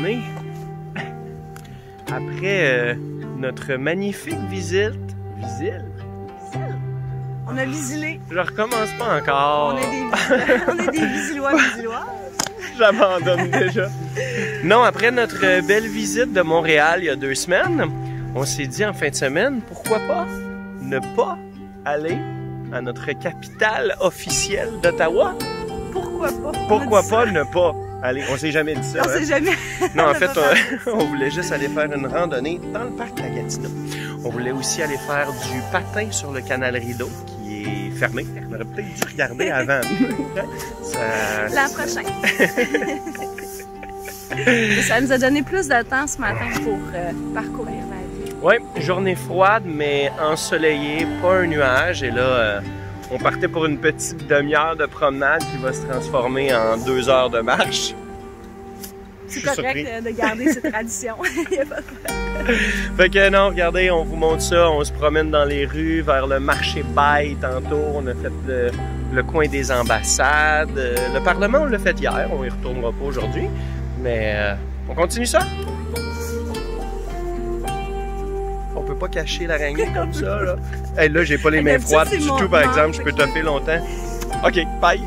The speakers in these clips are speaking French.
journée. Après notre magnifique visite. On a visilé. Je recommence pas encore. On est des visilois. J'abandonne déjà. Non, après notre belle visite de Montréal il y a 2 semaines, on s'est dit en fin de semaine, pourquoi pas ne pas aller à notre capitale officielle d'Ottawa? Pourquoi pas? Pourquoi pas ne pas aller? On s'est jamais dit ça. On s'est jamais... Non, en fait, on voulait juste aller faire une randonnée dans le parc de la Gatineau. On voulait aussi aller faire du patin sur le canal Rideau, qui est fermé. On aurait peut-être dû regarder avant. L'an prochain. Ça nous a donné plus de temps ce matin pour parcourir la ville. Oui, journée froide, mais ensoleillée, pas un nuage. Et là, on partait pour une petite demi-heure de promenade qui va se transformer en 2 heures de marche. C'est correct de garder cette tradition. Il y a pas de problème. Fait que non, regardez, on vous montre ça. On se promène dans les rues vers le marché Bail tantôt. On a fait le coin des ambassades. Le Parlement, on l'a fait hier. On y retournera pas aujourd'hui. Mais on continue ça? On peut pas cacher l'araignée comme ça, là. Hey, là, j'ai pas les mains froides du tout, par exemple. Je peux toffer longtemps. OK, bye!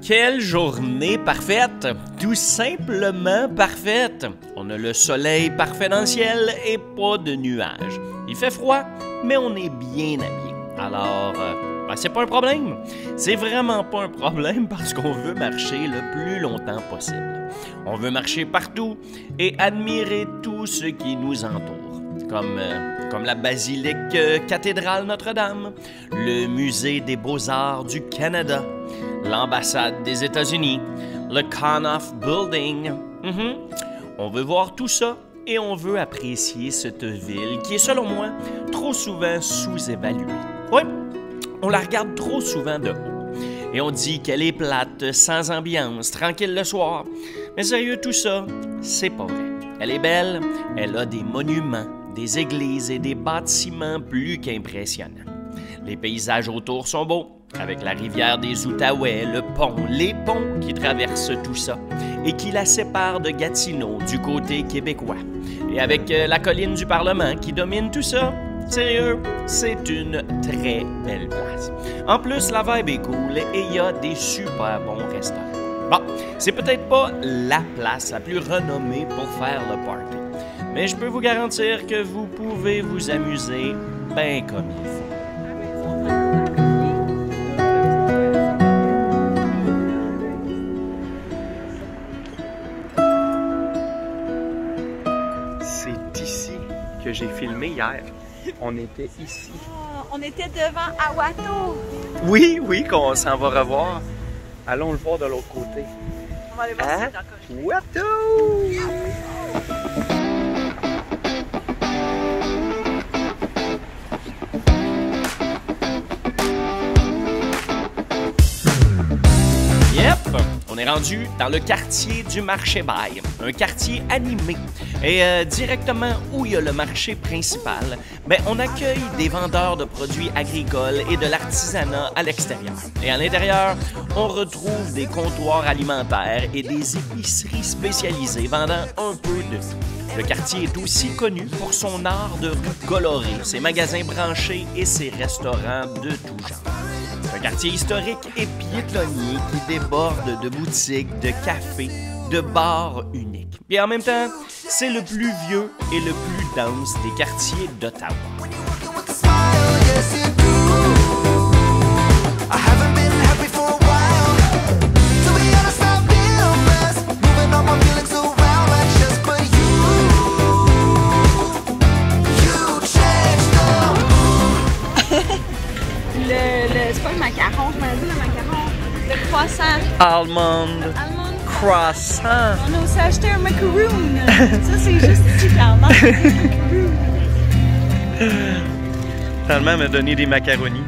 Quelle journée parfaite! Tout simplement parfaite! On a le soleil parfait dans le ciel et pas de nuages. Il fait froid, mais on est bien habillé. Alors, c'est pas un problème. C'est vraiment pas un problème parce qu'on veut marcher le plus longtemps possible. On veut marcher partout et admirer tout ce qui nous entoure. Comme la basilique cathédrale Notre-Dame, le musée des beaux-arts du Canada, l'ambassade des États-Unis, le Conhoff Building. On veut voir tout ça et on veut apprécier cette ville qui est, selon moi, trop souvent sous-évaluée. Oui, on la regarde trop souvent de haut. Et on dit qu'elle est plate, sans ambiance, tranquille le soir. Mais sérieux, tout ça, c'est pas vrai. Elle est belle, elle a des monuments, des églises et des bâtiments plus qu'impressionnants. Les paysages autour sont beaux, avec la rivière des Outaouais, le pont, les ponts qui traversent tout ça et qui la séparent de Gatineau du côté québécois. Et avec la colline du Parlement qui domine tout ça, sérieux, c'est une très belle place. En plus, la vibe est cool et il y a des super bons restaurants. Bon, c'est peut-être pas la place la plus renommée pour faire le party, mais je peux vous garantir que vous pouvez vous amuser bien comme il faut. C'est ici que j'ai filmé hier. On était ici. Oh, on était devant Awato. Oui, qu'on s'en va revoir. Allons le voir de l'autre côté. On va aller voir si c'est encore. Awato! On est rendu dans le quartier du marché Bail, un quartier animé. Et directement où il y a le marché principal, on accueille des vendeurs de produits agricoles et de l'artisanat à l'extérieur. Et à l'intérieur, on retrouve des comptoirs alimentaires et des épiceries spécialisées vendant un peu de tout. Le quartier est aussi connu pour son art de rue coloré, ses magasins branchés et ses restaurants de tout genre. Un quartier historique et piétonnier qui déborde de boutiques, de cafés, de bars uniques. Et en même temps, c'est le plus vieux et le plus dense des quartiers d'Ottawa. C'est pas le macaron, je m'en dis le macaron. Le croissant. Almond croissant. On a aussi acheté un macaroon. Ça, c'est juste super bon. Tellement m'a donné des macaronis.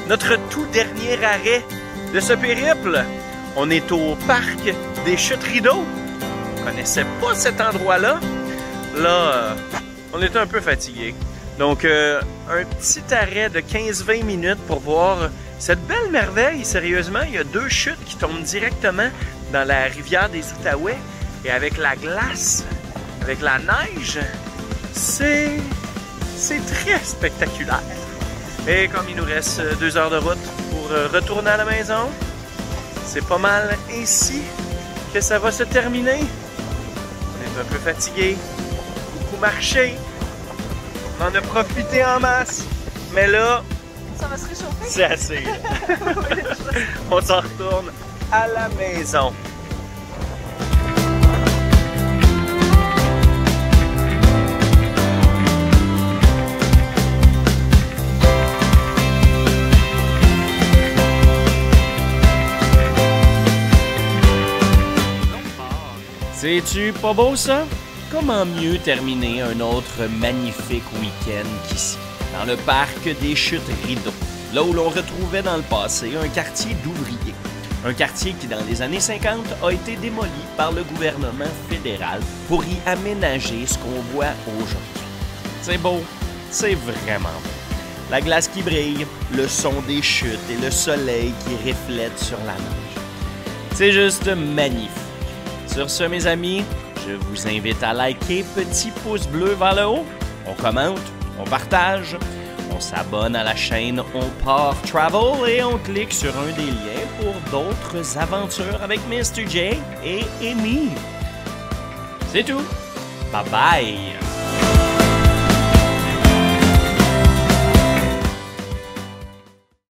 Notre tout dernier arrêt de ce périple. On est au parc des Chutes Rideau. On connaissait pas cet endroit-là. Là, on était un peu fatigué. Donc, un petit arrêt de 15-20 minutes pour voir cette belle merveille. Sérieusement, il y a 2 chutes qui tombent directement dans la rivière des Outaouais. Et avec la glace, avec la neige, c'est très spectaculaire. Et comme il nous reste 2 heures de route pour retourner à la maison, c'est pas mal ici que ça va se terminer. On est un peu fatigué, beaucoup marché, on en a profité en masse, mais là, ça va se réchauffer. C'est assez. On s'en retourne à la maison. C'est-tu pas beau ça? Comment mieux terminer un autre magnifique week-end qu'ici, dans le parc des Chutes Rideau, là où l'on retrouvait dans le passé un quartier d'ouvriers. Un quartier qui, dans les années 50, a été démoli par le gouvernement fédéral pour y aménager ce qu'on voit aujourd'hui. C'est beau, c'est vraiment beau. La glace qui brille, le son des chutes et le soleil qui reflète sur la neige. C'est juste magnifique. Sur ce, mes amis, je vous invite à liker, petit pouce bleu vers le haut. On commente, on partage, on s'abonne à la chaîne On Part Travel et on clique sur un des liens pour d'autres aventures avec Mr. J et Amy. C'est tout. Bye bye.